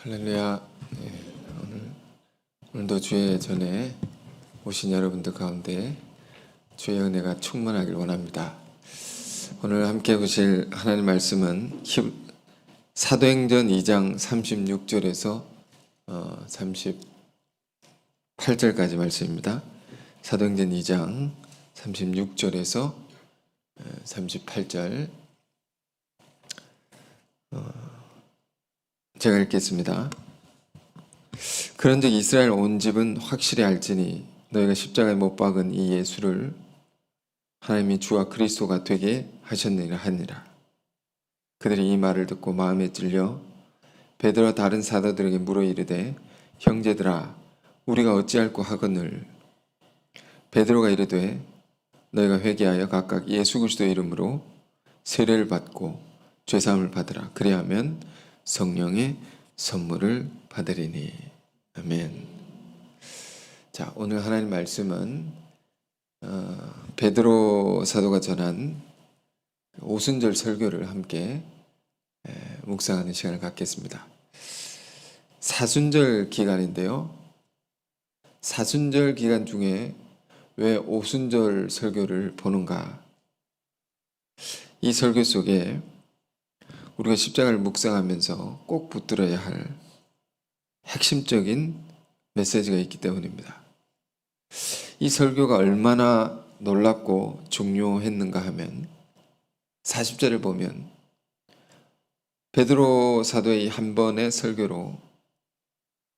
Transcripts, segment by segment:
할렐루야. 오늘도 주의 전에 오신 여러분들 가운데 주의 은혜가 충만하길 원합니다. 오늘 함께 보실 하나님 말씀은 사도행전 2장 36절에서 38절까지 말씀입니다. 사도행전 2장 36절에서 38절 제가 읽겠습니다. 그런즉 이스라엘 온 집은 확실히 알지니 너희가 십자가에 못 박은 이 예수를 하나님이 주와 그리스도가 되게 하셨느니라 하니라. 그들이 이 말을 듣고 마음에 찔려 베드로와 다른 사도들에게 물어 이르되 형제들아 우리가 어찌할꼬 하거늘. 베드로가 이르되 너희가 회개하여 각각 예수 그리스도의 이름으로 세례를 받고 죄사함을 받으라. 그리하면 성령의 선물을 받으리니. 아멘. 자, 오늘 하나님 말씀은 베드로 사도가 전한 오순절 설교를 함께 묵상하는 시간을 갖겠습니다. 사순절 기간인데요. 사순절 기간 중에 왜 오순절 설교를 보는가? 이 설교 속에 우리가 십자가를 묵상하면서 꼭 붙들어야 할 핵심적인 메시지가 있기 때문입니다. 이 설교가 얼마나 놀랍고 중요했는가 하면 40절을 보면 베드로 사도의 한 번의 설교로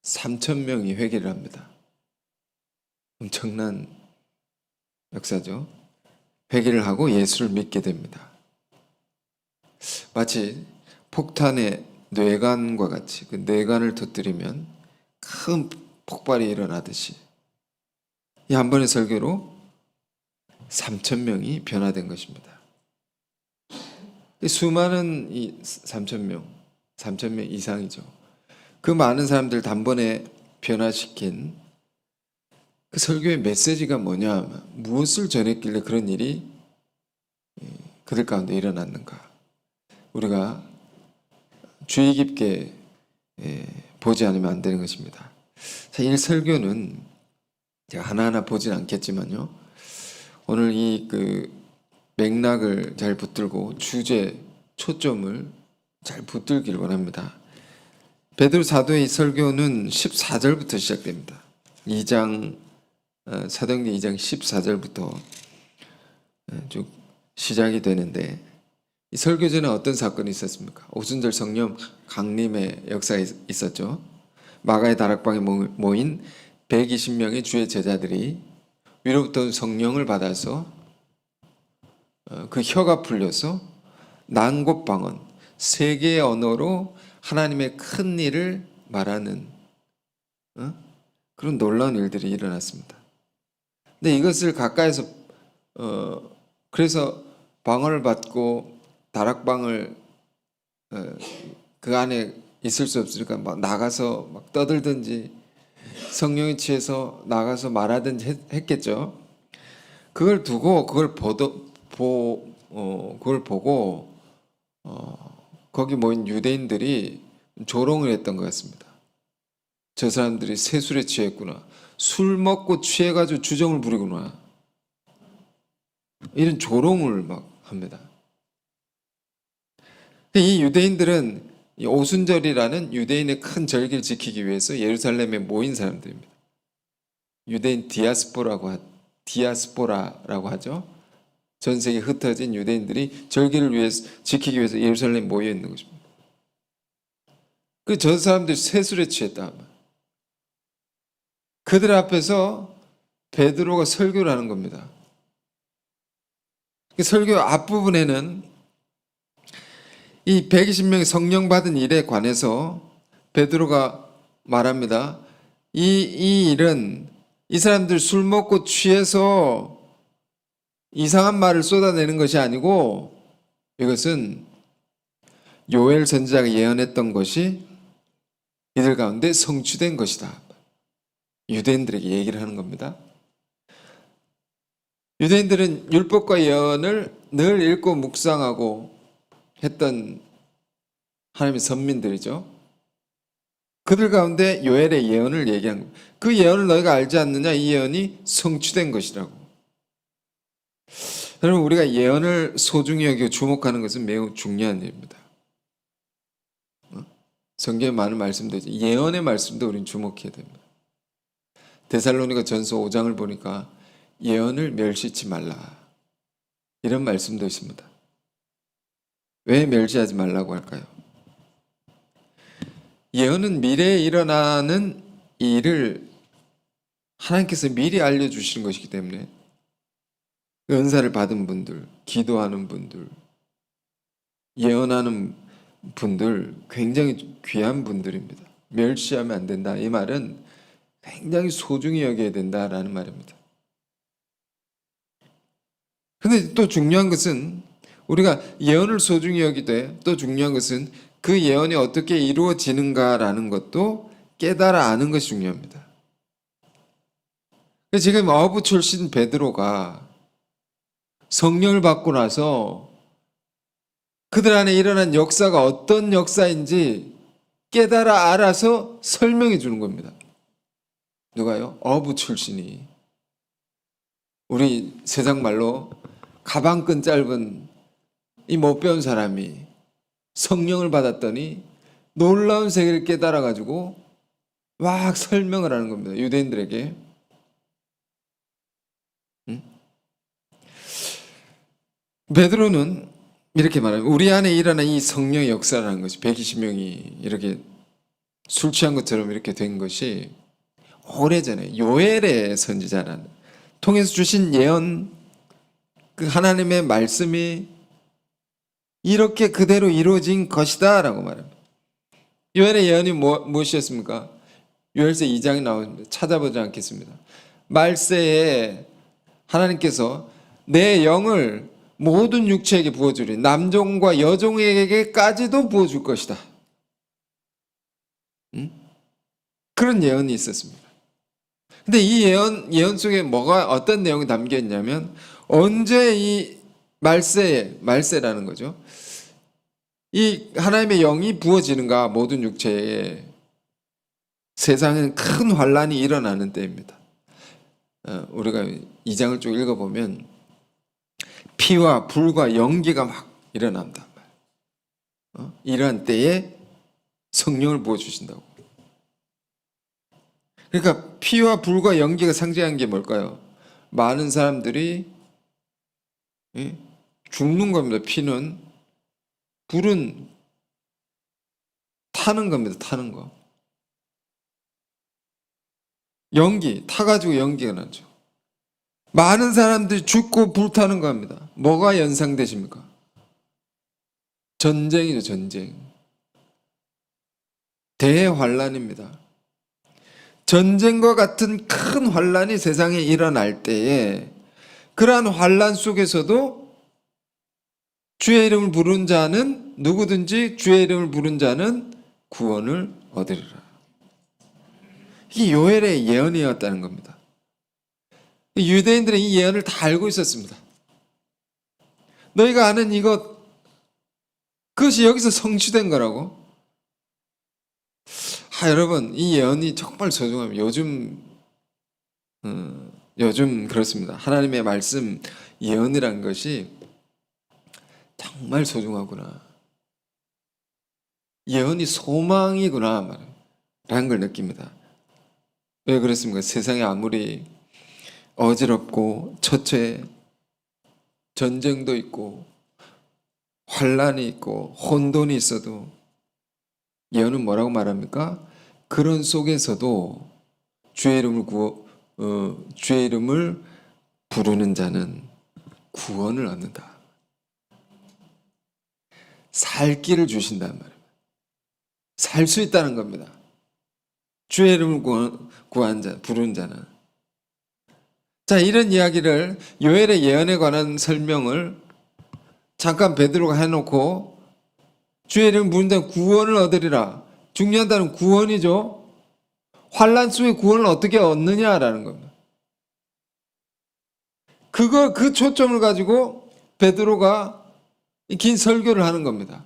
3,000명이 회개를 합니다. 엄청난 역사죠. 회개를 하고 예수를 믿게 됩니다. 마치 폭탄의 뇌관과 같이 그 뇌관을 터뜨리면 큰 폭발이 일어나듯이 이 한 번의 설교로 3,000명이 변화된 것입니다. 수많은 이 3,000명 이상이죠. 그 많은 사람들 단번에 변화시킨 그 설교의 메시지가 뭐냐, 무엇을 전했길래 그런 일이 그들 가운데 일어났는가. 우리가 주의 깊게 보지 않으면 안 되는 것입니다. 자, 이 설교는 제가 하나하나 보진 않겠지만요. 오늘 이 맥락을 잘 붙들고 주제, 초점을 잘 붙들길 원합니다. 베드로 사도의 설교는 14절부터 시작됩니다. 사도행전 2장 14절부터 쭉 시작이 되는데 이 설교 전에 어떤 사건이 있었습니까? 오순절 성령 강림의 역사가 있었죠. 마가의 다락방에 모인 120명의 주의 제자들이 위로부터 성령을 받아서 그 혀가 풀려서 난곳방언, 세 개의 언어로 하나님의 큰 일을 말하는 그런 놀라운 일들이 일어났습니다. 근데 이것을 가까이서 그래서 방언을 받고 다락방을 그 안에 있을 수 없으니까 막 나가서 막 떠들든지 성령에 취해서 나가서 말하든지 했겠죠. 그걸 두고 그걸 보고 거기 모인 유대인들이 조롱을 했던 것 같습니다. 저 사람들이 세술에 취했구나. 술 먹고 취해가지고 주정을 부리구나. 이런 조롱을 막 합니다. 이 유대인들은 이 오순절이라는 유대인의 큰 절기를 지키기 위해서 예루살렘에 모인 사람들입니다. 유대인 디아스포라라고 하죠. 전 세계에 흩어진 유대인들이 절기를 지키기 위해서 예루살렘에 모여 있는 것입니다. 저 사람들이 세술에 취했다. 그들 앞에서 베드로가 설교를 하는 겁니다. 설교 앞부분에는 이 120명의 성령 받은 일에 관해서 베드로가 말합니다. 이 일은 이 사람들 술 먹고 취해서 이상한 말을 쏟아내는 것이 아니고 이것은 요엘 선지자가 예언했던 것이 이들 가운데 성취된 것이다. 유대인들에게 얘기를 하는 겁니다. 유대인들은 율법과 예언을 늘 읽고 묵상하고 했던 하나님의 선민들이죠. 그들 가운데 요엘의 예언을 얘기한 겁니다. 그 예언을 너희가 알지 않느냐? 이 예언이 성취된 것이라고. 여러분, 우리가 예언을 소중히 여기고 주목하는 것은 매우 중요한 일입니다. 성경에 많은 말씀도 있죠. 예언의 말씀도 우리는 주목해야 됩니다. 데살로니가 전서 5장을 보니까 예언을 멸시치 말라, 이런 말씀도 있습니다. 왜 멸시하지 말라고 할까요? 예언은 미래에 일어나는 일을 하나님께서 미리 알려주시는 것이기 때문에 은사를 받은 분들, 기도하는 분들, 예언하는 분들 굉장히 귀한 분들입니다. 멸시하면 안 된다, 이 말은 굉장히 소중히 여겨야 된다라는 말입니다. 근데 또 중요한 것은, 우리가 예언을 소중히 여기되 또 중요한 것은 그 예언이 어떻게 이루어지는가라는 것도 깨달아 아는 것이 중요합니다. 지금 어부 출신 베드로가 성령을 받고 나서 그들 안에 일어난 역사가 어떤 역사인지 깨달아 알아서 설명해 주는 겁니다. 누가요? 어부 출신이. 우리 세상 말로 가방끈 짧은 이 못 배운 사람이 성령을 받았더니 놀라운 세계를 깨달아 가지고 막 설명을 하는 겁니다. 유대인들에게. 베드로는 이렇게 말합니다. 우리 안에 일어난 이 성령의 역사라는 것이 120명이 이렇게 술 취한 것처럼 이렇게 된 것이 오래전에 요엘의 선지자라는 통해서 주신 예언, 그 하나님의 말씀이 이렇게 그대로 이루어진 것이다 라고 말합니다. 요엘의 예언이 무엇이었습니까? 요엘서 2장에 나옵니다. 찾아보지 않겠습니다. 말세에 하나님께서 내 영을 모든 육체에게 부어주리, 남종과 여종에게까지도 부어줄 것이다. 그런 예언이 있었습니다. 근데 이 예언 속에 어떤 내용이 담겨 있냐면, 언제 이 말세라는 거죠, 이 하나님의 영이 부어지는가, 모든 육체에, 세상에는 큰 환란이 일어나는 때입니다. 우리가 2장을 쭉 읽어보면 피와 불과 연기가 막 일어난단 말이에요. 이러한 때에 성령을 부어주신다고. 그러니까 피와 불과 연기가 상징하는 게 뭘까요? 많은 사람들이 죽는 겁니다. 피는. 불은 타는 겁니다. 타는 거. 연기, 타가지고 연기가 나죠. 많은 사람들이 죽고 불타는 겁니다. 뭐가 연상되십니까? 전쟁이죠, 전쟁. 대환란입니다. 전쟁과 같은 큰 환란이 세상에 일어날 때에, 그러한 환란 속에서도 주의 이름을 부른 자는, 누구든지 주의 이름을 부른 자는 구원을 얻으리라. 이게 요엘의 예언이었다는 겁니다. 유대인들은 이 예언을 다 알고 있었습니다. 너희가 아는 이것, 그것이 여기서 성취된 거라고. 여러분, 이 예언이 정말 소중합니다. 요즘 그렇습니다. 하나님의 말씀, 예언이라는 것이 정말 소중하구나. 예언이 소망이구나 라는 걸 느낍니다. 왜 그렇습니까? 세상에 아무리 어지럽고 처처해, 전쟁도 있고 환란이 있고 혼돈이 있어도 예언은 뭐라고 말합니까? 그런 속에서도 주의 이름을 부르는 자는 구원을 얻는다. 살 길을 주신단 말입니다. 살 수 있다는 겁니다. 주의 이름을 부르는 자는. 자, 이런 이야기를, 요엘의 예언에 관한 설명을 잠깐 베드로가 해놓고, 주의 이름을 부르는 자는 구원을 얻으리라. 중요한 단어는 구원이죠. 환란 속에 구원을 어떻게 얻느냐라는 겁니다. 그 초점을 가지고 베드로가 긴 설교를 하는 겁니다.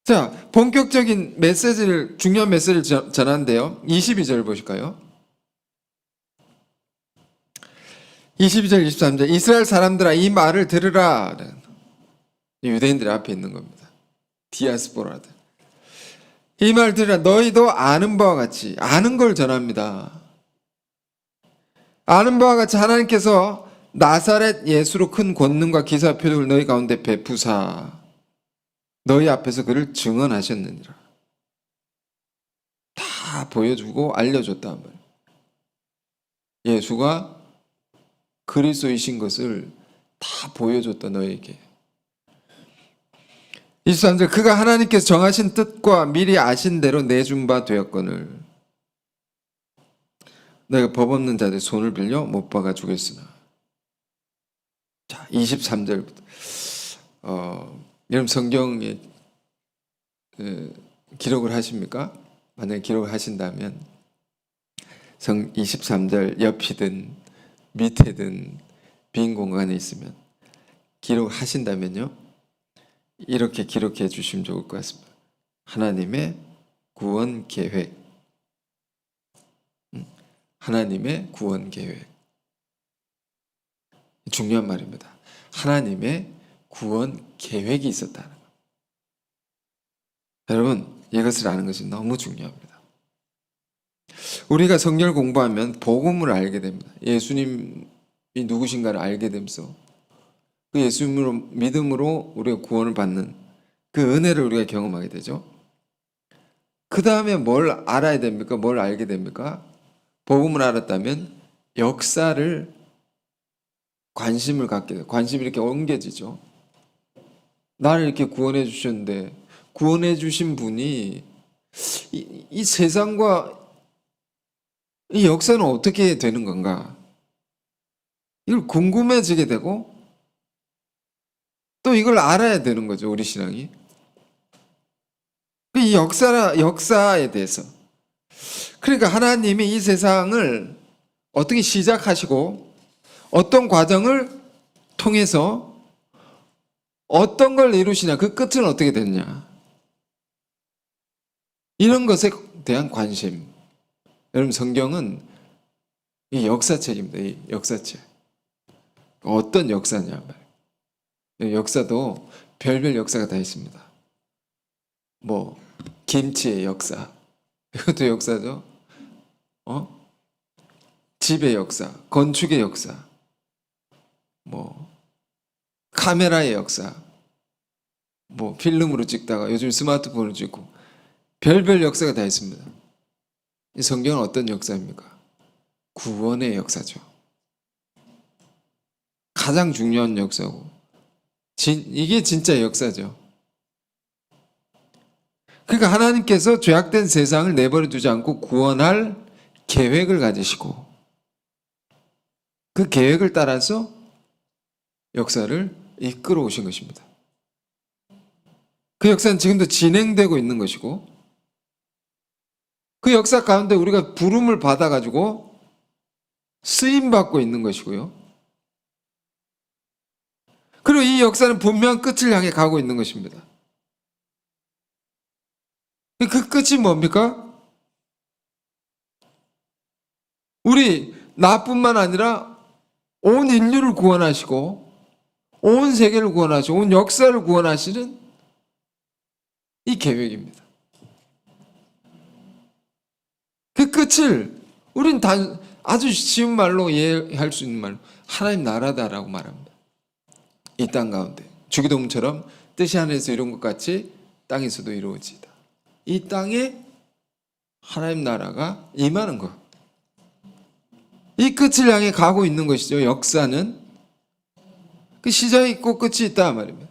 자, 본격적인 메시지를, 중요한 메시지를 전하는데요. 22절 보실까요? 22절, 23절. 이스라엘 사람들아, 이 말을 들으라. 유대인들 앞에 있는 겁니다. 디아스포라들. 이 말 들으라. 너희도 아는 바와 같이, 아는 걸 전합니다. 아는 바와 같이 하나님께서 나사렛 예수로 큰 권능과 기사 표적을 너희 가운데 베푸사 너희 앞에서 그를 증언하셨느니라. 다 보여주고 알려줬단 말이에요. 예수가 그리스도이신 것을 다 보여줬다 너에게. 23절. 그가 하나님께서 정하신 뜻과 미리 아신 대로 내준 바 되었거늘 내가 법 없는 자들 손을 빌려 못 박아 주겠으나. 자, 23절부터 여러분 성경에 기록을 하십니까? 만약에 기록을 하신다면 23절 옆이든 밑에든 빈 공간에 있으면 기록하신다면요, 이렇게 기록해 주시면 좋을 것 같습니다. 하나님의 구원 계획. 하나님의 구원 계획. 중요한 말입니다. 하나님의 구원 계획이 있었다는 것. 여러분, 이것을 아는 것이 너무 중요합니다. 우리가 성경을 공부하면 복음을 알게 됩니다. 예수님이 누구신가를 알게 되면서 그 예수님으로 믿음으로 우리가 구원을 받는 그 은혜를 우리가 경험하게 되죠. 그 다음에 뭘 알아야 됩니까? 뭘 알게 됩니까? 복음을 알았다면 역사를 관심을 갖게 돼요. 관심이 이렇게 옮겨지죠. 나를 이렇게 구원해 주셨는데 구원해 주신 분이 이 세상과 이 역사는 어떻게 되는 건가? 이걸 궁금해지게 되고 또 이걸 알아야 되는 거죠. 우리 신앙이. 이 역사에 대해서. 그러니까 하나님이 이 세상을 어떻게 시작하시고 어떤 과정을 통해서 어떤 걸 이루시냐, 그 끝은 어떻게 됐냐, 이런 것에 대한 관심. 여러분, 성경은 이 역사책입니다. 이 역사책. 어떤 역사냐 말이에요. 역사도 별별 역사가 다 있습니다. 뭐 김치의 역사, 이것도 역사죠. 집의 역사, 건축의 역사, 뭐 카메라의 역사, 뭐 필름으로 찍다가 요즘 스마트폰으로 찍고 별별 역사가 다 있습니다. 이 성경은 어떤 역사입니까? 구원의 역사죠. 가장 중요한 역사고 이게 진짜 역사죠. 그러니까 하나님께서 죄악된 세상을 내버려 두지 않고 구원할 계획을 가지시고 그 계획을 따라서 역사를 이끌어 오신 것입니다. 그 역사는 지금도 진행되고 있는 것이고 그 역사 가운데 우리가 부름을 받아가지고 쓰임받고 있는 것이고요. 그리고 이 역사는 분명한 끝을 향해 가고 있는 것입니다. 그 끝이 뭡니까? 우리 나뿐만 아니라 온 인류를 구원하시고 온 세계를 구원하시고 온 역사를 구원하시는 이 계획입니다. 그 끝을 우린 아주 쉬운 말로 이해할 수 있는 말로 하나님 나라다라고 말합니다. 이 땅 가운데 주기도문처럼 뜻이 하늘에서 이룬 것 같이 땅에서도 이루어지다. 이 땅에 하나님 나라가 임하는 것. 이 끝을 향해 가고 있는 것이죠. 역사는 그 시작이 있고 끝이 있다 말입니다.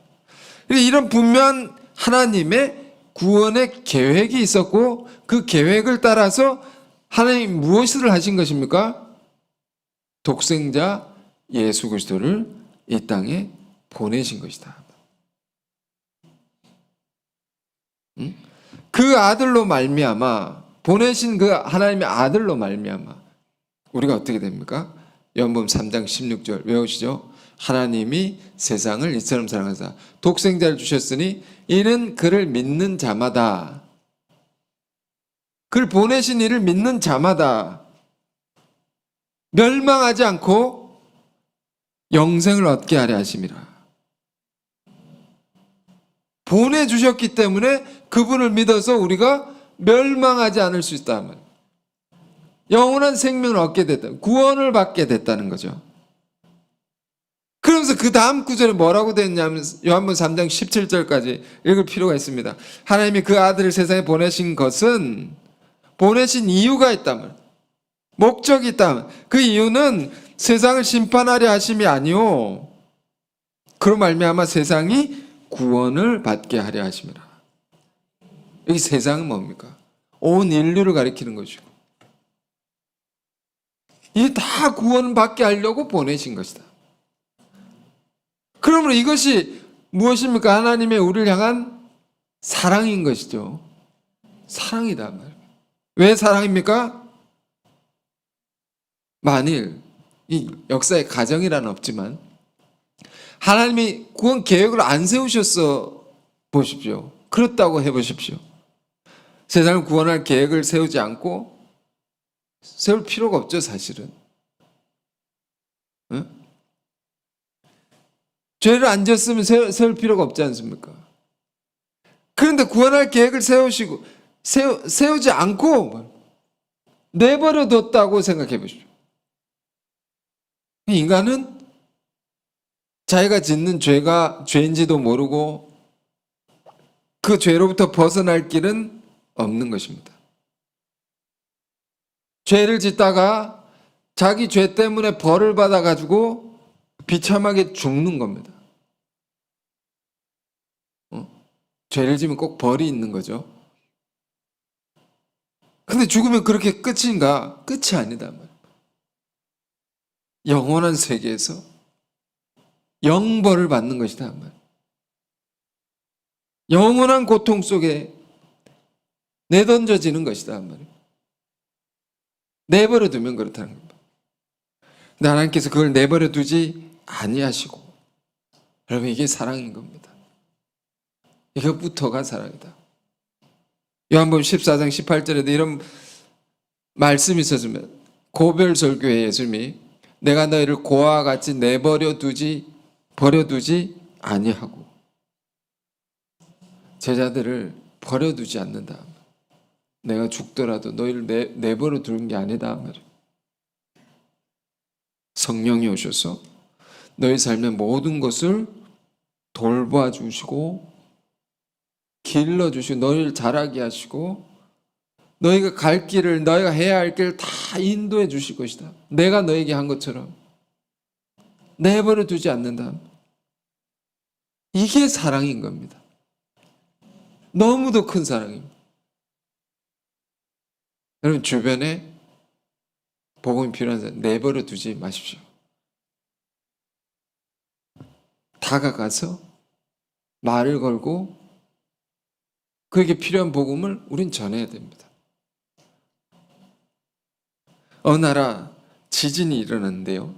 이런 분명한 하나님의 구원의 계획이 있었고 그 계획을 따라서 하나님이 무엇을 하신 것입니까? 독생자 예수 그리스도를 이 땅에 보내신 것이다. 그 아들로 말미암아, 보내신 그 하나님의 아들로 말미암아 우리가 어떻게 됩니까? 요한복음 3장 16절 외우시죠? 하나님이 세상을 이처럼 사랑하사 독생자를 주셨으니 이는 그를 믿는 자마다, 그를 보내신 이를 믿는 자마다 멸망하지 않고 영생을 얻게 하려 하심이라. 보내주셨기 때문에 그분을 믿어서 우리가 멸망하지 않을 수 있다면, 영원한 생명을 얻게 됐다, 구원을 받게 됐다는 거죠. 그러면서 그 다음 구절에 뭐라고 되어 있냐면 요한복음 3장 17절까지 읽을 필요가 있습니다. 하나님이 그 아들을 세상에 보내신 것은, 보내신 이유가 있다면, 목적이 있다면, 그 이유는 세상을 심판하려 하심이 아니요, 그로 말미암아 세상이 구원을 받게 하려 하심이라. 여기 세상은 뭡니까? 온 인류를 가리키는 것이고, 이 다 구원을 받게 하려고 보내신 것이다. 그러므로 이것이 무엇입니까? 하나님의 우리를 향한 사랑인 것이죠. 사랑이다 말이에요. 왜 사랑입니까? 만일 이 역사의 가정이란 없지만 하나님이 구원 계획을 안 세우셨어 보십시오. 그렇다고 해보십시오. 세상을 구원할 계획을 세우지 않고, 세울 필요가 없죠 사실은. 응? 죄를 안 지었으면 세울 필요가 없지 않습니까? 그런데 구원할 계획을 세우시고 세우지 않고 내버려 뒀다고 생각해 보십시오. 인간은 자기가 짓는 죄가 죄인지도 모르고 그 죄로부터 벗어날 길은 없는 것입니다. 죄를 짓다가 자기 죄 때문에 벌을 받아가지고 비참하게 죽는 겁니다. 죄를 지면 꼭 벌이 있는 거죠. 근데 죽으면 그렇게 끝인가? 끝이 아니다. 영원한 세계에서 영벌을 받는 것이다. 영원한 고통 속에 내던져지는 것이다. 내버려 두면 그렇다는 겁니다. 근데 하나님께서 그걸 내버려 두지 아니하시고, 여러분 이게 사랑인 겁니다. 이것부터가 사랑이다. 요한복음 14장 18절에도 이런 말씀이 있었으면, 고별설교에 예수님이 내가 너희를 고아와 같이 버려두지 아니하고, 제자들을 버려두지 않는다. 내가 죽더라도 너희를 내버려 두는 게 아니다. 성령이 오셔서 너희 삶의 모든 것을 돌봐 주시고 길러 주시고 너희를 자라게 하시고 너희가 갈 길을, 너희가 해야 할 길을 다 인도해 주실 것이다. 내가 너에게 한 것처럼 내버려 두지 않는다. 이게 사랑인 겁니다. 너무도 큰 사랑입니다. 여러분 주변에 복음이 필요한 사람 내버려 두지 마십시오. 다가가서 말을 걸고 그에게 필요한 복음을 우린 전해야 됩니다. 어느 나라 지진이 일어났는데요,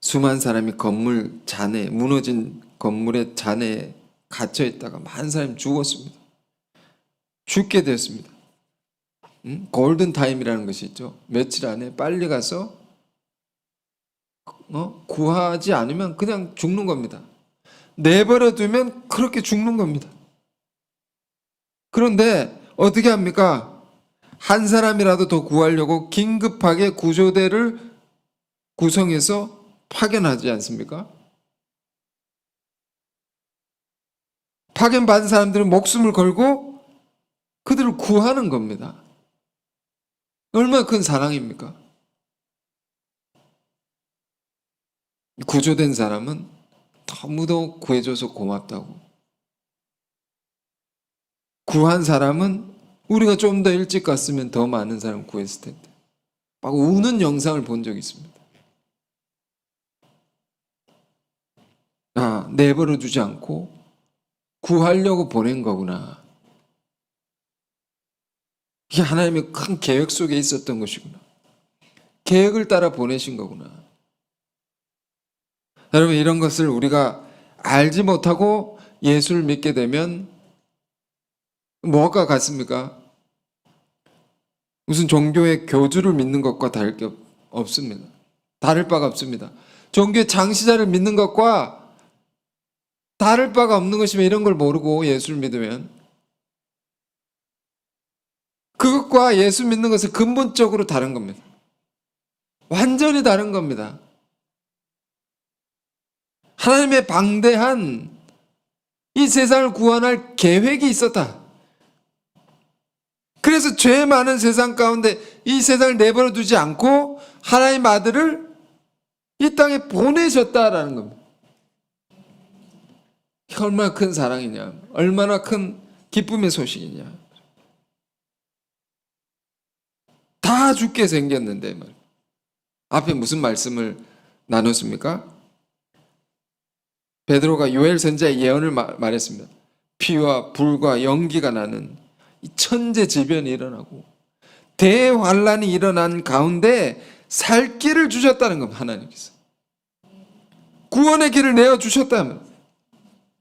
수많은 사람이 건물 잔해, 무너진 건물의 잔해에 갇혀 있다가 많은 사람이 죽었습니다. 죽게 되었습니다. 골든 타임이라는 것이 있죠. 며칠 안에 빨리 가서 구하지 않으면 그냥 죽는 겁니다. 내버려 두면 그렇게 죽는 겁니다. 그런데 어떻게 합니까? 한 사람이라도 더 구하려고 긴급하게 구조대를 구성해서 파견하지 않습니까? 파견받은 사람들은 목숨을 걸고 그들을 구하는 겁니다. 얼마나 큰 사랑입니까? 구조된 사람은 너무도 구해줘서 고맙다고, 구한 사람은 우리가 좀 더 일찍 갔으면 더 많은 사람 구했을 텐데 막 우는 영상을 본 적이 있습니다. 아, 내버려 두지 않고 구하려고 보낸 거구나. 이게 하나님의 큰 계획 속에 있었던 것이구나. 계획을 따라 보내신 거구나. 여러분, 이런 것을 우리가 알지 못하고 예수를 믿게 되면 뭐가 같습니까? 무슨 종교의 교주를 믿는 것과 다를 게 없습니다. 다를 바가 없습니다. 종교의 장시자를 믿는 것과 다를 바가 없는 것이면, 이런 걸 모르고 예수를 믿으면 그것과 예수 믿는 것은 근본적으로 다른 겁니다. 완전히 다른 겁니다. 하나님의 방대한 이 세상을 구원할 계획이 있었다. 그래서 죄 많은 세상 가운데 이 세상을 내버려 두지 않고 하나님 아들을 이 땅에 보내셨다라는 겁니다. 얼마나 큰 사랑이냐, 얼마나 큰 기쁨의 소식이냐. 다 죽게 생겼는데 앞에 무슨 말씀을 나눴습니까? 베드로가 요엘 선지자의 예언을 말했습니다. 피와 불과 연기가 나는 이 천재지변이 일어나고 대환란이 일어난 가운데 살 길을 주셨다는 겁니다. 하나님께서 구원의 길을 내어주셨다면,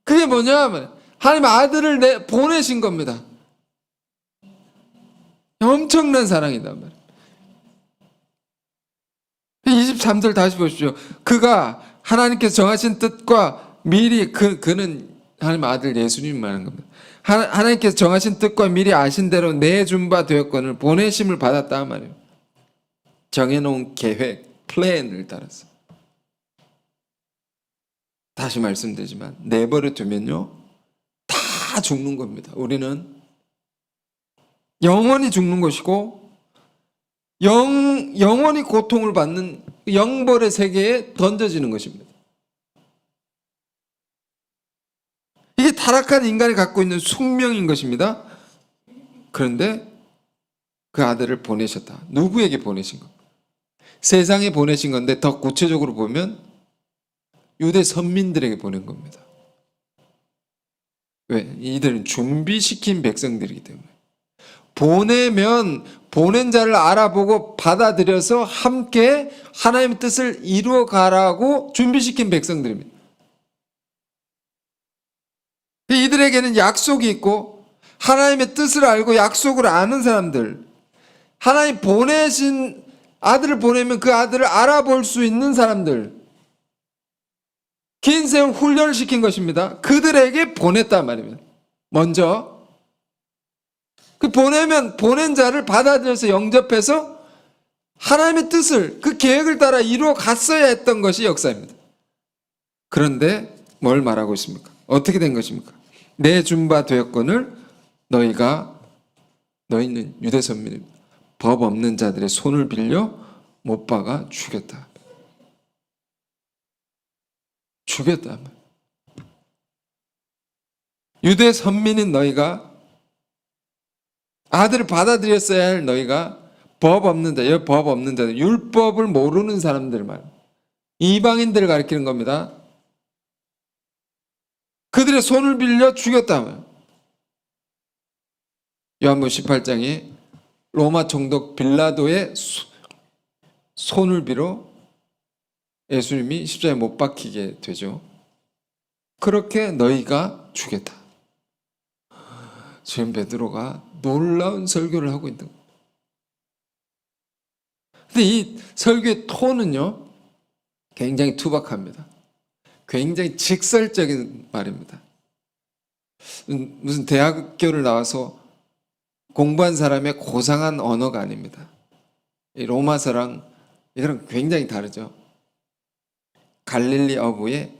그게 뭐냐 하면 하나님 아들을 보내신 겁니다. 엄청난 사랑이다 말이에요. 23절 다시 보십시오. 그가 하나님께서 정하신 뜻과 미리, 그는 하나님 아들 예수님 말하는 겁니다. 하나님께서 정하신 뜻과 미리 아신 대로 내준 바 되었거늘 보내심을 받았다 말이에요. 정해놓은 계획, 플랜을 따라서. 다시 말씀드리지만 내버려 두면요 다 죽는 겁니다. 우리는 영원히 죽는 것이고 영원히 고통을 받는 영벌의 세계에 던져지는 것입니다. 이게 타락한 인간이 갖고 있는 숙명인 것입니다. 그런데 그 아들을 보내셨다. 누구에게 보내신 것? 세상에 보내신 건데 더 구체적으로 보면 유대 선민들에게 보낸 겁니다. 왜? 이들은 준비시킨 백성들이기 때문에. 보내면 보낸 자를 알아보고 받아들여서 함께 하나님의 뜻을 이루어 가라고 준비시킨 백성들입니다. 이들에게는 약속이 있고 하나님의 뜻을 알고 약속을 아는 사람들, 하나님 보내신 아들을 보내면 그 아들을 알아볼 수 있는 사람들, 긴 세월 훈련을 시킨 것입니다. 그들에게 보냈단 말입니다. 먼저 그 보내면 보낸 자를 받아들여서 영접해서 하나님의 뜻을, 그 계획을 따라 이루어 갔어야 했던 것이 역사입니다. 그런데 뭘 말하고 있습니까? 어떻게 된 것입니까? 내준 바 되었거늘 너희는 유대 선민입니다. 법 없는 자들의 손을 빌려 못 박아 죽였다. 죽였다. 유대 선민인 너희가, 아들을 받아들였어야 할 너희가 법 없는 자, 법 없는 자들, 율법을 모르는 사람들 말, 이방인들을 가리키는 겁니다. 그들의 손을 빌려 죽였다. 요한복음 18장에 로마 총독 빌라도의 손을 빌어 예수님이 십자가에 못 박히게 되죠. 그렇게 너희가 죽였다. 지금 베드로가 놀라운 설교를 하고 있는 겁니다. 근데 이 설교의 톤은요 굉장히 투박합니다. 굉장히 직설적인 말입니다. 무슨 대학교를 나와서 공부한 사람의 고상한 언어가 아닙니다. 이 로마서랑 이거랑 굉장히 다르죠. 갈릴리 어부의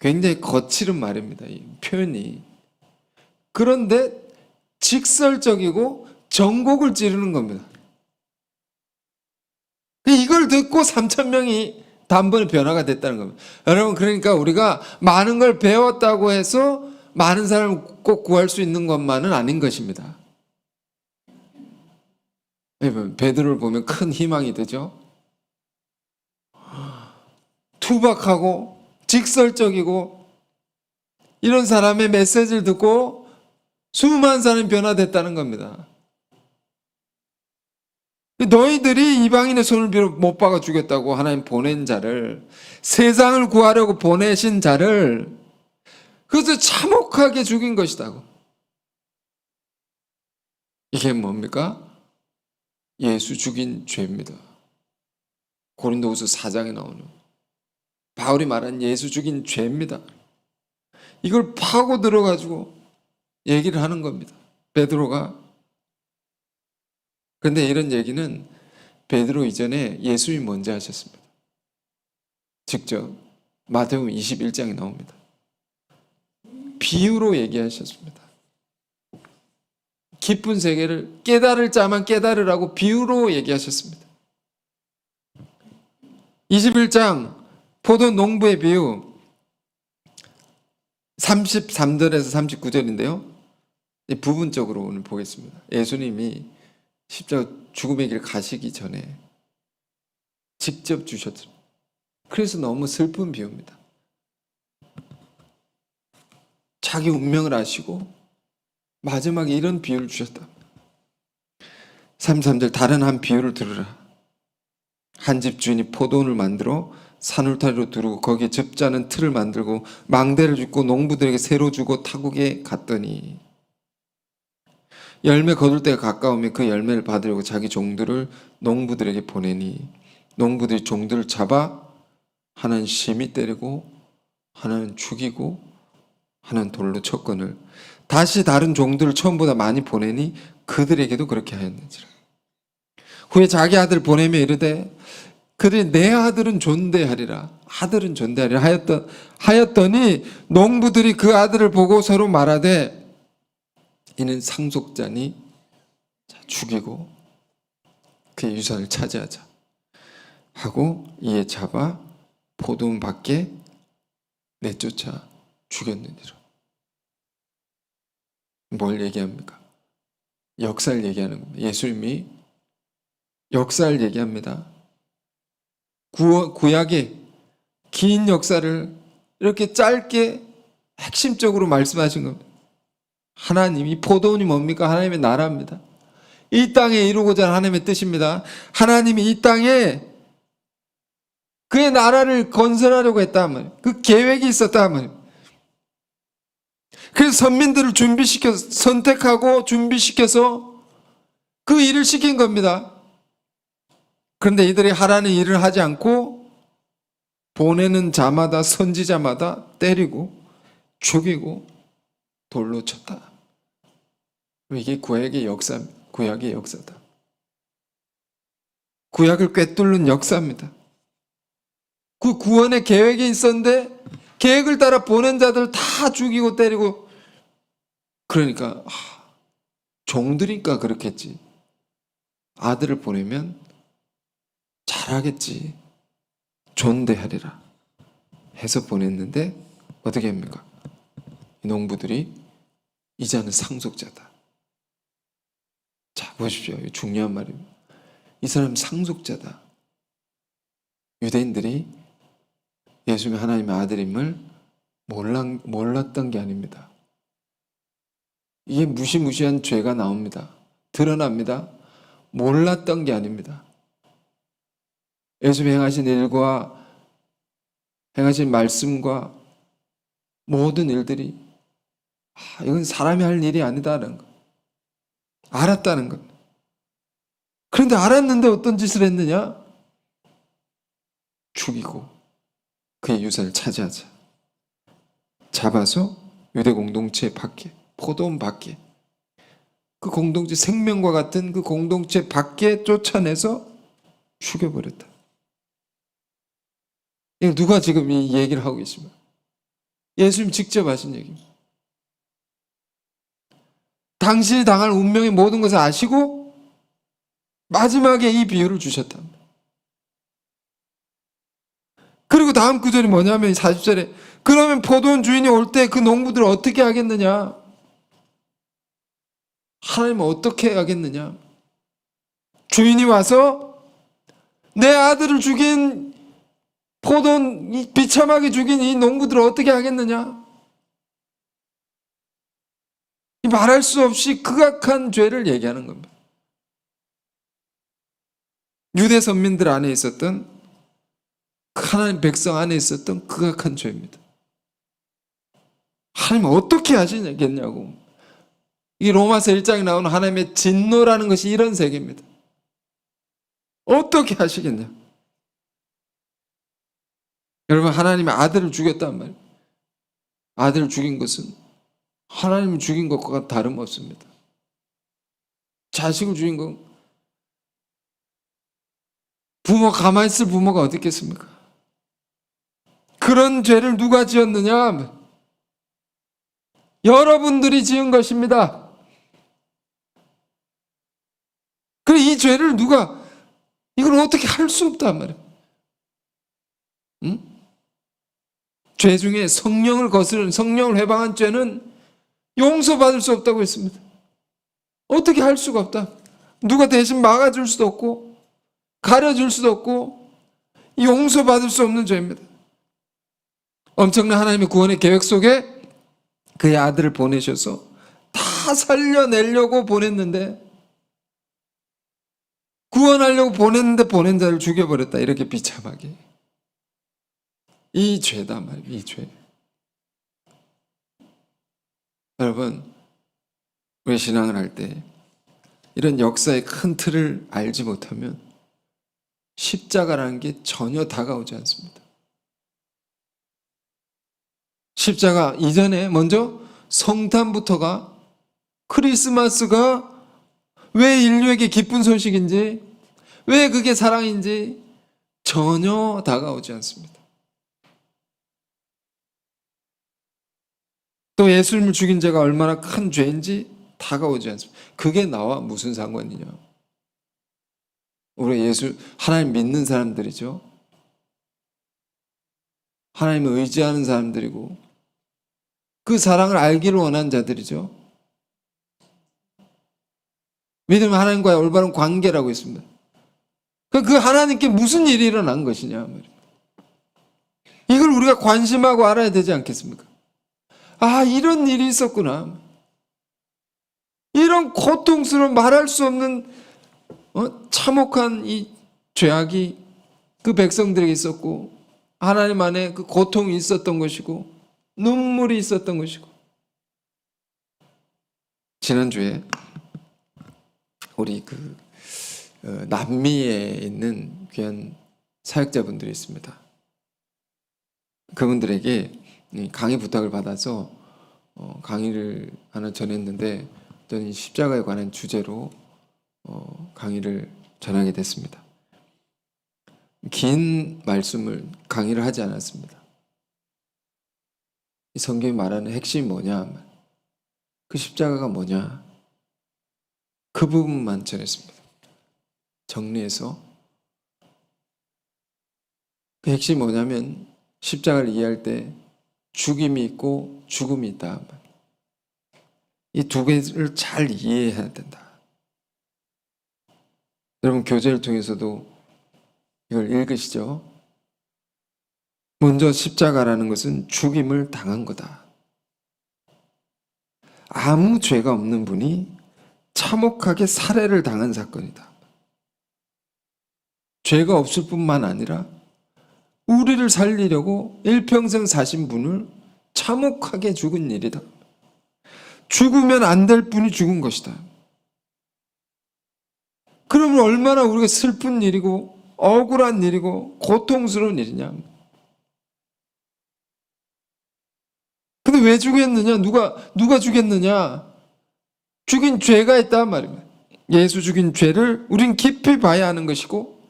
굉장히 거칠은 말입니다. 이 표현이. 그런데 직설적이고 전곡을 찌르는 겁니다. 이걸 듣고 3,000명이 단번에 변화가 됐다는 겁니다. 여러분, 그러니까 우리가 많은 걸 배웠다고 해서 많은 사람을 꼭 구할 수 있는 것만은 아닌 것입니다. 베드로를 보면 큰 희망이 되죠. 투박하고 직설적이고 이런 사람의 메시지를 듣고 수많은 사람이 변화됐다는 겁니다. 너희들이 이방인의 손을 빌어 못 박아 죽였다고 하나님 보낸 자를, 세상을 구하려고 보내신 자를 그것을 참혹하게 죽인 것이다고. 이게 뭡니까? 예수 죽인 죄입니다. 고린도후서 4장에 나오는 바울이 말한 예수 죽인 죄입니다. 이걸 파고 들어가지고 얘기를 하는 겁니다, 베드로가. 그런데 이런 얘기는 베드로 이전에 예수님이 먼저 하셨습니다. 직접 마태복음 21장에 나옵니다. 비유로 얘기하셨습니다. 깊은 세계를 깨달을 자만 깨달으라고 비유로 얘기하셨습니다. 21장 포도 농부의 비유 33절에서 39절인데요. 부분적으로 오늘 보겠습니다. 예수님이 십자가 죽음의 길 가시기 전에 직접 주셨습니다. 그래서 너무 슬픈 비유입니다. 자기 운명을 아시고 마지막에 이런 비유를 주셨다. 33절 다른 한 비유를 들으라. 한 집 주인이 포도원을 만들어 산울타리로 두르고 거기에 즙자는 틀을 만들고 망대를 줍고 농부들에게 새로 주고 타국에 갔더니 열매 거둘 때가 가까우면 그 열매를 받으려고 자기 종들을 농부들에게 보내니 농부들이 종들을 잡아 하나는 심히 때리고 하나는 죽이고 하나는 돌로 쳤거늘 다시 다른 종들을 처음보다 많이 보내니 그들에게도 그렇게 하였는지라. 후에 자기 아들 보내며 이르되 그들이 내 아들은 존대하리라, 아들은 존대하리라 하였더니 농부들이 그 아들을 보고 서로 말하되 이는 상속자니 죽이고 그의 유산을 차지하자 하고 이에 잡아 포도원 밖에 내쫓아 죽였느니라. 뭘 얘기합니까? 역사를 얘기하는 겁니다. 예수님이 역사를 얘기합니다. 구약의 긴 역사를 이렇게 짧게 핵심적으로 말씀하신 겁니다. 하나님이, 포도원이 뭡니까? 하나님의 나라입니다. 이 땅에 이루고자 하는 하나님의 뜻입니다. 하나님이 이 땅에 그의 나라를 건설하려고 했단 말이에요. 그 계획이 있었단 말이에요. 그래서 선민들을 준비시켜서, 선택하고 준비시켜서 그 일을 시킨 겁니다. 그런데 이들이 하라는 일을 하지 않고 보내는 자마다, 선지자마다 때리고 죽이고 돌로 쳤다. 이게 구약의 역사입니다. 구약의 역사다. 구약을 꿰뚫는 역사입니다. 그 구원의 계획이 있었는데 계획을 따라 보낸 자들 다 죽이고 때리고, 그러니까 종들이니까 그렇겠지. 아들을 보내면 잘하겠지, 존대하리라 해서 보냈는데 어떻게 합니까? 이 농부들이 이자는 상속자다. 자, 보십시오. 중요한 말입니다. 이 사람 상속자다. 유대인들이 예수님이 하나님의 아들임을 몰랐던 게 아닙니다. 이게 무시무시한 죄가 나옵니다. 드러납니다. 몰랐던 게 아닙니다. 예수님이 행하신 일과 행하신 말씀과 모든 일들이 이건 사람이 할 일이 아니다라는 것, 알았다는 것. 그런데 알았는데 어떤 짓을 했느냐? 죽이고 그의 유산을 차지하자. 잡아서 유대 공동체 밖에, 포도원 밖에, 그 공동체, 생명과 같은 그 공동체 밖에 쫓아내서 죽여버렸다. 이거 누가 지금 이 얘기를 하고 계십니까? 예수님 직접 하신 얘기입니다. 당신이 당할 운명의 모든 것을 아시고 마지막에 이 비유를 주셨답니다. 그리고 다음 구절이 뭐냐면 40절에 그러면 포도원 주인이 올 때 그 농부들을 어떻게 하겠느냐? 하나님은 어떻게 하겠느냐? 주인이 와서 내 아들을 죽인 포도원, 비참하게 죽인 이 농부들을 어떻게 하겠느냐? 이 말할 수 없이 극악한 죄를 얘기하는 겁니다. 유대 선민들 안에 있었던, 하나님 백성 안에 있었던 극악한 죄입니다. 하나님 어떻게 하시겠냐고. 이 로마서 1장에 나오는 하나님의 진노라는 것이 이런 세계입니다. 어떻게 하시겠냐. 여러분, 하나님의 아들을 죽였단 말이에요. 아들을 죽인 것은 하나님을 죽인 것과 다름없습니다. 자식을 죽인 건 부모, 가만히 있을 부모가 어디 있겠습니까? 그런 죄를 누가 지었느냐? 여러분들이 지은 것입니다. 그래, 이 죄를 누가, 이걸 어떻게 할 수 없단 말이에요. 응? 죄 중에 성령을 거스르는, 성령을 회방한 죄는 용서받을 수 없다고 했습니다. 어떻게 할 수가 없다. 누가 대신 막아줄 수도 없고 가려줄 수도 없고 용서받을 수 없는 죄입니다. 엄청난 하나님의 구원의 계획 속에 그의 아들을 보내셔서 다 살려내려고 보냈는데, 구원하려고 보냈는데 보낸 자를 죽여버렸다. 이렇게 비참하게. 이 죄다 말이에요. 이 죄. 여러분, 우리 신앙을 할 때 이런 역사의 큰 틀을 알지 못하면 십자가라는 게 전혀 다가오지 않습니다. 십자가 이전에 먼저 성탄부터가, 크리스마스가 왜 인류에게 기쁜 소식인지, 왜 그게 사랑인지 전혀 다가오지 않습니다. 또 예수님을 죽인 죄가 얼마나 큰 죄인지 다가오지 않습니다. 그게 나와 무슨 상관이냐. 우리 하나님 믿는 사람들이죠. 하나님을 의지하는 사람들이고 그 사랑을 알기를 원하는 자들이죠. 믿음은 하나님과의 올바른 관계라고 했습니다. 그 하나님께 무슨 일이 일어난 것이냐 말입니다. 이걸 우리가 관심하고 알아야 되지 않겠습니까? 아, 이런 일이 있었구나. 이런 고통스러운, 말할 수 없는 참혹한 이 죄악이 그 백성들에게 있었고, 하나님 안에 그 고통이 있었던 것이고, 눈물이 있었던 것이고. 지난주에 우리 남미에 있는 귀한 사역자분들이 있습니다. 그분들에게 강의 부탁을 받아서 강의를 하나 전했는데, 저는 십자가에 관한 주제로 강의를 전하게 됐습니다. 긴 말씀을 강의를 하지 않았습니다. 이 성경이 말하는 핵심이 뭐냐, 그 십자가가 뭐냐, 그 부분만 전했습니다. 정리해서 그 핵심이 뭐냐면, 십자가를 이해할 때 죽임이 있고 죽음이 있다. 이 두 개를 잘 이해해야 된다. 여러분, 교재를 통해서도 이걸 읽으시죠. 먼저 십자가라는 것은 죽임을 당한 거다. 아무 죄가 없는 분이 참혹하게 살해를 당한 사건이다. 죄가 없을 뿐만 아니라 우리를 살리려고 일평생 사신 분을 참혹하게 죽은 일이다. 죽으면 안 될 분이 죽은 것이다. 그러면 얼마나 우리가 슬픈 일이고 억울한 일이고 고통스러운 일이냐. 근데 왜 죽였느냐? 누가 죽였느냐? 죽인 죄가 있단 말입니다. 예수 죽인 죄를 우린 깊이 봐야 하는 것이고,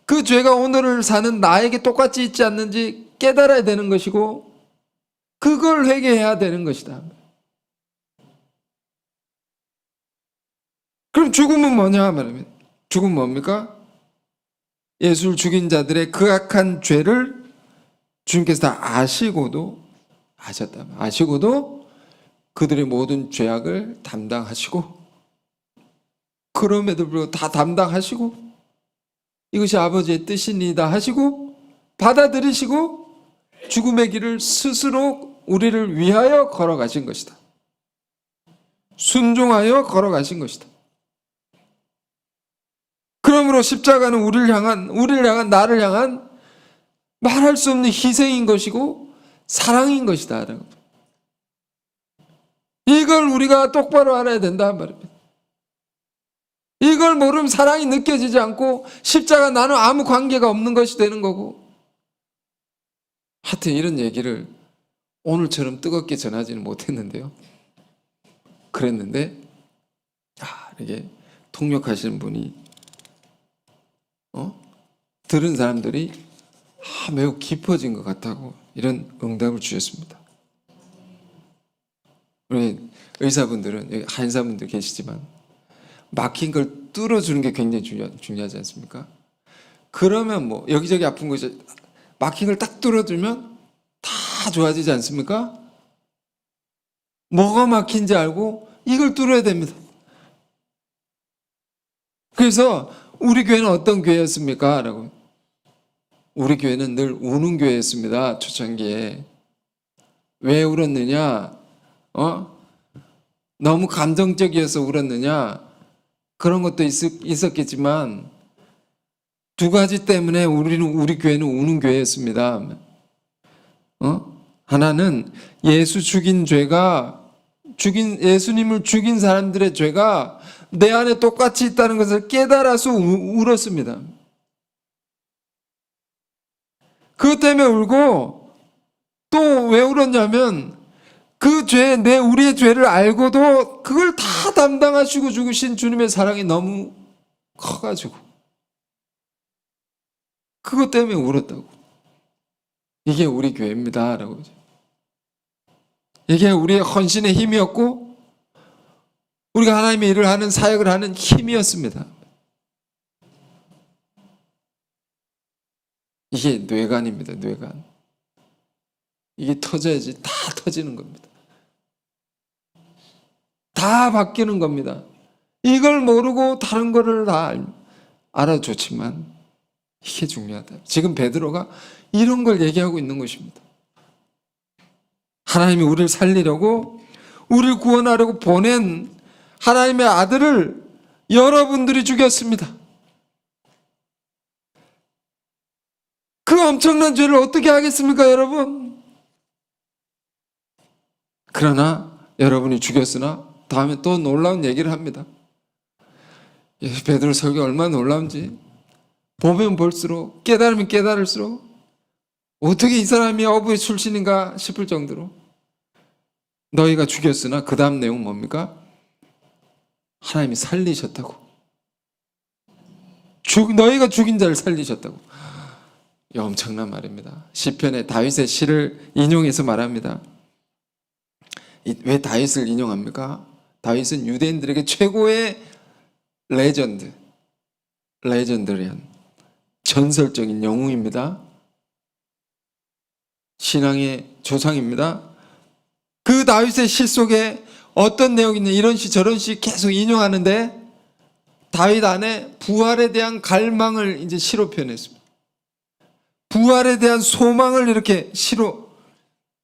그 죄가 오늘을 사는 나에게 똑같이 있지 않는지 깨달아야 되는 것이고, 그걸 회개해야 되는 것이다. 그럼 죽음은 뭐냐 말하면, 죽음은 뭡니까? 예수를 죽인 자들의 그 악한 죄를 주님께서 다 아시고도 그들의 모든 죄악을 담당하시고, 그럼에도 불구하고 다 담당하시고, 이것이 아버지의 뜻이니다 하시고 받아들이시고 죽음의 길을 스스로 우리를 위하여 걸어가신 것이다. 순종하여 걸어가신 것이다. 그러므로 십자가는 우리를 향한 나를 향한 말할 수 없는 희생인 것이고 사랑인 것이다. 이걸 우리가 똑바로 알아야 된다 말입니다. 이걸 모르면 사랑이 느껴지지 않고 십자가 나는 아무 관계가 없는 것이 되는 거고. 하여튼 이런 얘기를 오늘처럼 뜨겁게 전하지는 못했는데요. 그랬는데 이게 통역하시는 분이 들은 사람들이 매우 깊어진 것 같다고 이런 응답을 주셨습니다. 우리 의사분들은 여기 한의사분들 계시지만 막힌 걸 뚫어주는 게 굉장히 중요하지 않습니까? 그러면 뭐 여기저기 아픈 것이 막힌 걸 딱 뚫어주면 다 좋아지지 않습니까? 뭐가 막힌지 알고 이걸 뚫어야 됩니다. 그래서 우리 교회는 어떤 교회였습니까? 라고. 우리 교회는 늘 우는 교회였습니다. 초창기에. 왜 울었느냐? 너무 감정적이어서 울었느냐? 그런 것도 있었겠지만 두 가지 때문에 우리 교회는 우는 교회였습니다. 하나는 예수님을 죽인 사람들의 죄가 내 안에 똑같이 있다는 것을 깨달아서 울었습니다. 그것 때문에 울고 또 왜 울었냐면 그 죄, 우리의 죄를 알고도 그걸 다 담당하시고 죽으신 주님의 사랑이 너무 커가지고 그것 때문에 울었다고. 이게 우리 교회입니다. 라고. 이게 우리의 헌신의 힘이었고 우리가 하나님의 일을 하는 사역을 하는 힘이었습니다. 이게 뇌관입니다. 뇌관. 이게 터져야지 다 터지는 겁니다. 다 바뀌는 겁니다. 이걸 모르고 다른 거를 다 알아줬지만 이게 중요하다. 지금 베드로가 이런 걸 얘기하고 있는 것입니다. 하나님이 우리를 살리려고 우리를 구원하려고 보낸 하나님의 아들을 여러분들이 죽였습니다. 그 엄청난 죄를 어떻게 하겠습니까, 여러분? 그러나 여러분이 죽였으나 다음에 또 놀라운 얘기를 합니다. 베드로 설교 얼마나 놀라운지 보면 볼수록 깨달으면 깨달을수록 어떻게 이 사람이 어부의 출신인가 싶을 정도로 너희가 죽였으나 그 다음 내용은 뭡니까? 하나님이 살리셨다고. 너희가 죽인 자를 살리셨다고. 이 엄청난 말입니다. 시편의 다윗의 시를 인용해서 말합니다. 왜 다윗을 인용합니까? 다윗은 유대인들에게 최고의 레전드리한 전설적인 영웅입니다. 신앙의 조상입니다. 그 다윗의 시 속에 어떤 내용이 있냐, 이런 시 저런 시 계속 인용하는데 다윗 안에 부활에 대한 갈망을 이제 시로 표현했습니다. 부활에 대한 소망을 이렇게 시로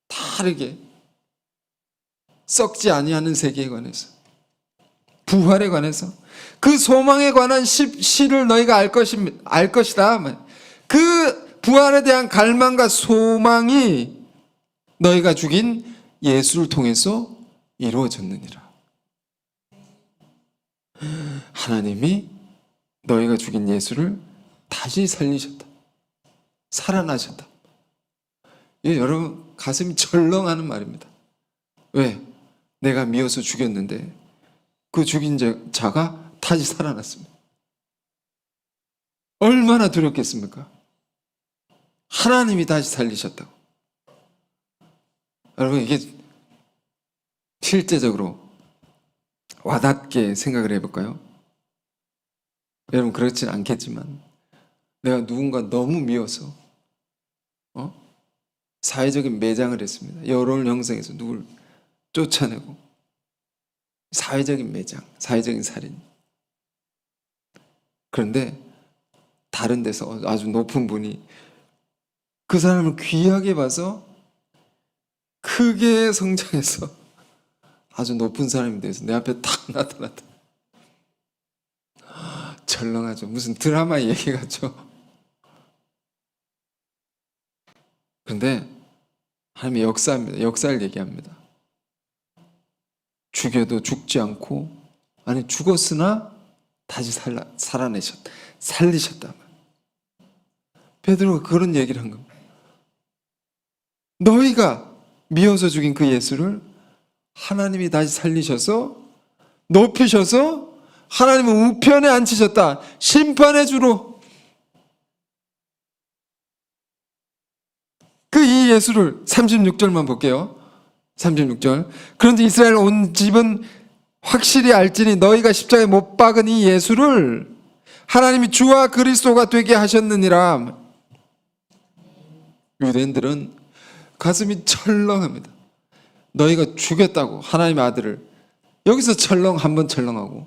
다르게 썩지 아니하는 세계에 관해서 부활에 관해서 그 소망에 관한 시를 너희가 알 것이다. 그 부활에 대한 갈망과 소망이 너희가 죽인 예수를 통해서 이루어졌느니라. 하나님이 너희가 죽인 예수를 다시 살리셨다. 살아나셨다. 이게 여러분 가슴이 절렁하는 말입니다. 왜? 내가 미워서 죽였는데 그 죽인 자가 다시 살아났습니다. 얼마나 두렵겠습니까? 하나님이 다시 살리셨다고. 여러분 이게 실제적으로 와닿게 생각을 해볼까요? 여러분 그렇진 않겠지만 내가 누군가 너무 미워서 사회적인 매장을 했습니다. 여론을 형성해서 누굴 쫓아내고 사회적인 매장, 사회적인 살인. 그런데 다른 데서 아주 높은 분이 그 사람을 귀하게 봐서 크게 성장해서 아주 높은 사람이 돼서 내 앞에 딱 나타났다. 철렁하죠. 무슨 드라마 얘기 같죠. 그런데 하나님의 역사입니다. 역사를 얘기합니다. 죽여도 죽지 않고, 아니 죽었으나 다시 살리셨다. 베드로가 그런 얘기를 한 겁니다. 너희가 미워서 죽인 그 예수를 하나님이 다시 살리셔서 높이셔서 하나님은 우편에 앉히셨다. 심판의 주로. 그 이 예수를 36절만 볼게요. 36절. 그런데 이스라엘 온 집은 확실히 알지니 너희가 십자가에 못 박은 이 예수를 하나님이 주와 그리스도가 되게 하셨느니라. 유대인들은 가슴이 철렁합니다. 너희가 죽였다고 하나님의 아들을. 여기서 한번 철렁하고,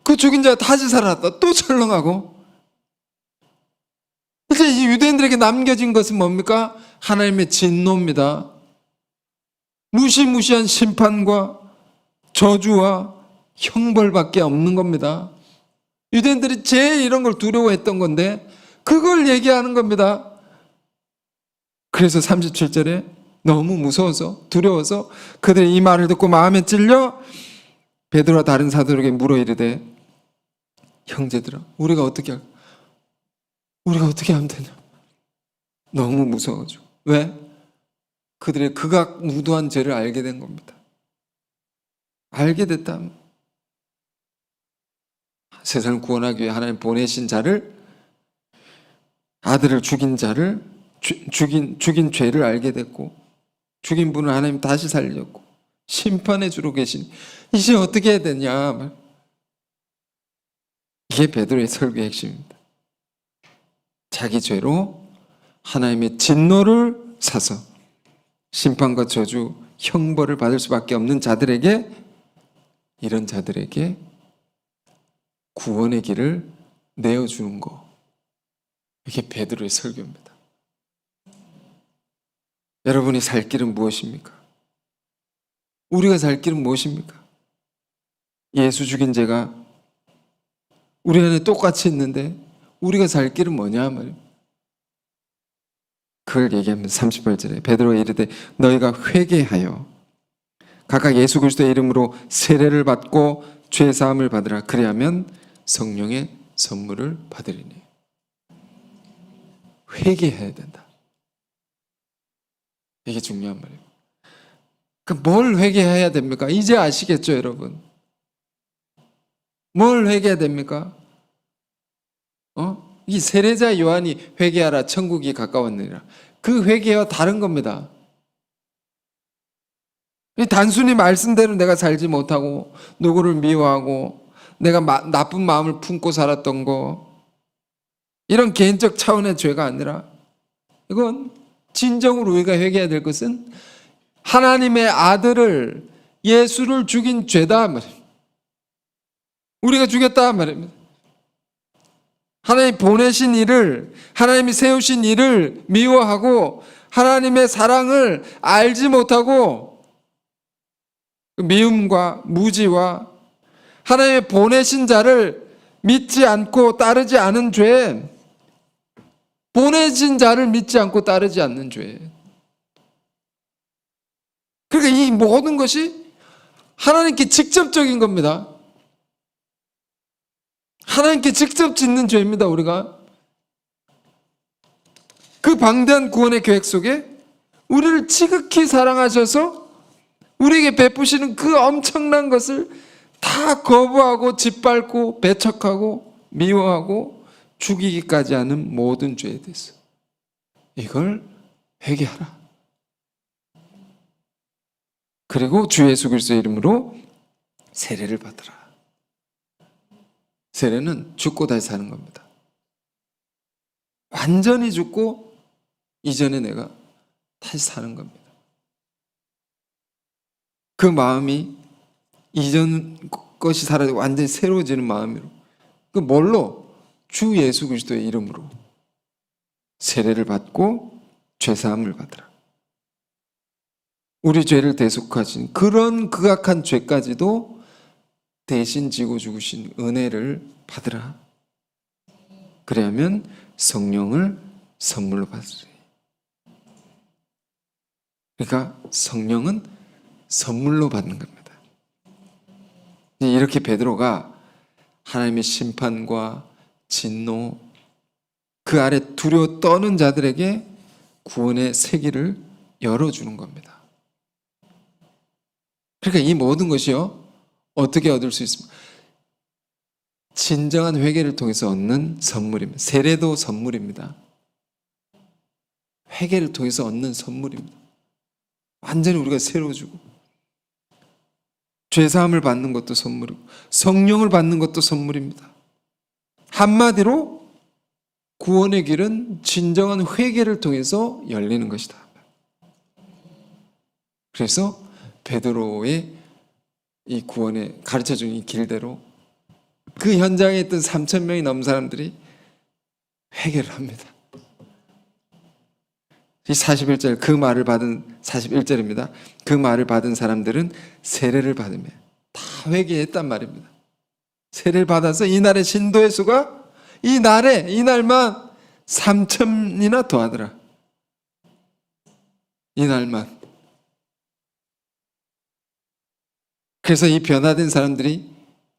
그 죽인 자가 다시 살아났다 또 철렁하고. 이제 이 유대인들에게 남겨진 것은 뭡니까? 하나님의 진노입니다. 무시무시한 심판과 저주와 형벌밖에 없는 겁니다. 유대인들이 제일 이런 걸 두려워했던 건데 그걸 얘기하는 겁니다. 그래서 37절에 너무 무서워서 두려워서 그들이 이 말을 듣고 마음에 찔려 베드로와 다른 사도에게 물어 이르되 형제들아 우리가 어떻게 하면 되냐. 너무 무서워가지고. 왜? 그들의 극악무도한 죄를 알게 된 겁니다. 알게 됐다면 세상을 구원하기 위해 하나님 보내신 자를, 아들을 죽인 자를, 죽인 죄를 알게 됐고, 죽인 분을 하나님 다시 살렸고, 심판의 주로 계신, 이제 어떻게 해야 되냐. 이게 베드로의 설교의 핵심입니다. 자기 죄로 하나님의 진노를 사서 심판과 저주, 형벌을 받을 수밖에 없는 자들에게, 이런 자들에게 구원의 길을 내어주는 거. 이게 베드로의 설교입니다. 여러분이 살 길은 무엇입니까? 우리가 살 길은 무엇입니까? 예수 죽인 죄가 우리 안에 똑같이 있는데 우리가 살 길은 뭐냐 말입니다. 그걸 얘기하면 38절에 베드로가 이르되 너희가 회개하여 각각 예수 그리스도의 이름으로 세례를 받고 죄 사함을 받으라. 그리하면 성령의 선물을 받으리니. 회개해야 된다. 이게 중요한 말이에요. 그럼 뭘 회개해야 됩니까? 이제 아시겠죠, 여러분? 뭘 회개해야 됩니까? 이 세례자 요한이 회개하라 천국이 가까웠느니라. 그 회개와 다른 겁니다. 단순히 말씀대로 내가 살지 못하고 누구를 미워하고 내가 나쁜 마음을 품고 살았던 거, 이런 개인적 차원의 죄가 아니라, 이건 진정으로 우리가 회개해야 될 것은 하나님의 아들을, 예수를 죽인 죄다 말입니다. 우리가 죽였다 말입니다. 하나님이 보내신 일을, 하나님이 세우신 일을 미워하고 하나님의 사랑을 알지 못하고 미움과 무지와 하나님의 보내신 자를 믿지 않고 따르지 않은 죄, 보내신 자를 믿지 않고 따르지 않는 죄. 그러니까 이 모든 것이 하나님께 직접적인 겁니다. 하나님께 직접 짓는 죄입니다. 우리가 그 방대한 구원의 계획 속에 우리를 지극히 사랑하셔서 우리에게 베푸시는 그 엄청난 것을 다 거부하고 짓밟고 배척하고 미워하고 죽이기까지 하는 모든 죄에 대해서 이걸 회개하라. 그리고 주 예수 그리스도의 이름으로 세례를 받으라. 세례는 죽고 다시 사는 겁니다. 완전히 죽고 이전에 내가 다시 사는 겁니다. 그 마음이 이전 것이 사라지고 완전히 새로워지는 마음으로, 그 뭘로? 주 예수 그리스도의 이름으로 세례를 받고 죄사함을 받으라. 우리 죄를 대속하신 그런 극악한 죄까지도 대신 지고 죽으신 은혜를 받으라. 그래야면 성령을 선물로 받으리. 그러니까 성령은 선물로 받는 겁니다. 이렇게 베드로가 하나님의 심판과 진노, 그 아래 두려워 떠는 자들에게 구원의 세계를 열어주는 겁니다. 그러니까 이 모든 것이요, 어떻게 얻을 수 있습니까? 진정한 회개를 통해서 얻는 선물입니다. 세례도 선물입니다. 회개를 통해서 얻는 선물입니다. 완전히 우리가 새로워지고, 죄사함을 받는 것도 선물이고, 성령을 받는 것도 선물입니다. 한마디로 구원의 길은 진정한 회개를 통해서 열리는 것이다. 그래서 베드로의 이 구원에 가르쳐준 이 길대로 그 현장에 있던 3,000명이 넘는 사람들이 회개를 합니다. 이 41절, 그 말을 받은 41절입니다. 그 말을 받은 사람들은 세례를 받으며 다 회개했단 말입니다. 세례를 받아서 이날의 신도의 수가 이날만 3,000이나 더하더라. 이날만. 그래서 이 변화된 사람들이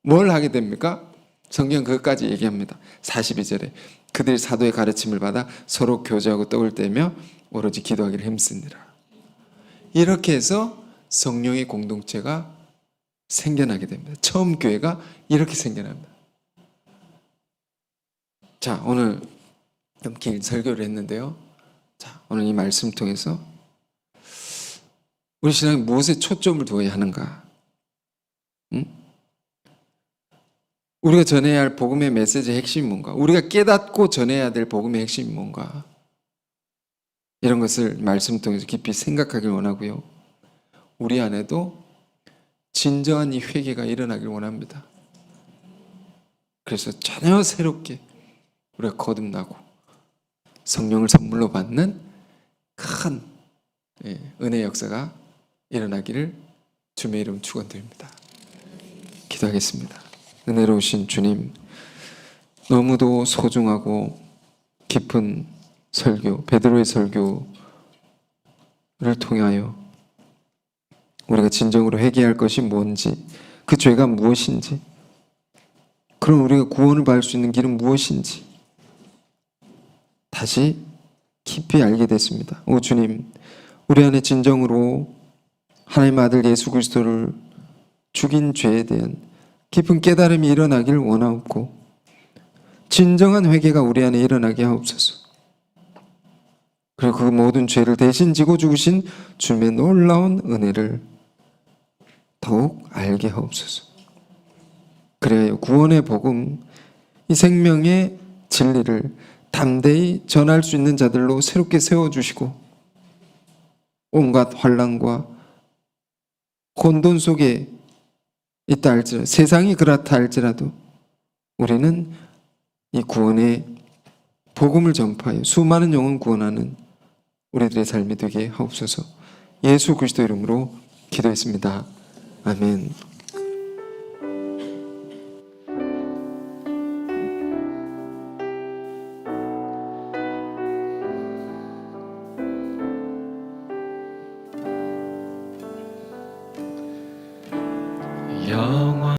뭘 하게 됩니까? 성경 그것까지 얘기합니다. 42절에 그들이 사도의 가르침을 받아 서로 교제하고 떡을 떼며 오로지 기도하기를 힘쓰니라. 이렇게 해서 성령의 공동체가 생겨나게 됩니다. 처음 교회가 이렇게 생겨납니다. 자, 오늘 좀 긴 설교를 했는데요. 자, 오늘 이 말씀 통해서 우리 신앙이 무엇에 초점을 두어야 하는가? 우리가 전해야 할 복음의 메시지의 핵심이 뭔가? 우리가 깨닫고 전해야 될 복음의 핵심이 뭔가? 이런 것을 말씀 통해서 깊이 생각하길 원하고요. 우리 안에도 진정한 이 회개가 일어나길 원합니다. 그래서 전혀 새롭게 우리가 거듭나고 성령을 선물로 받는 큰 은혜의 역사가 일어나기를 주님의 이름 축원드립니다. 기도하겠습니다. 은혜로우신 주님, 너무도 소중하고 깊은 설교, 베드로의 설교를 통하여 우리가 진정으로 회개할 것이 뭔지, 그 죄가 무엇인지, 그럼 우리가 구원을 받을 수 있는 길은 무엇인지 다시 깊이 알게 됐습니다. 오 주님, 우리 안에 진정으로 하나님의 아들 예수 그리스도를 죽인 죄에 대한 깊은 깨달음이 일어나기를 원하옵고, 진정한 회개가 우리 안에 일어나게 하옵소서. 그리고 그 모든 죄를 대신 지고 죽으신 주님의 놀라운 은혜를 더욱 알게 하옵소서. 그래야 구원의 복음, 이 생명의 진리를 담대히 전할 수 있는 자들로 새롭게 세워주시고, 온갖 환난과 혼돈 속에 있다 할지라도, 세상이 그렇다 할지라도 우리는 이 구원의 복음을 전파하여 수많은 영혼 구원하는 우리들의 삶이 되게 하옵소서. 예수 그리스도 이름으로 기도했습니다. 아멘.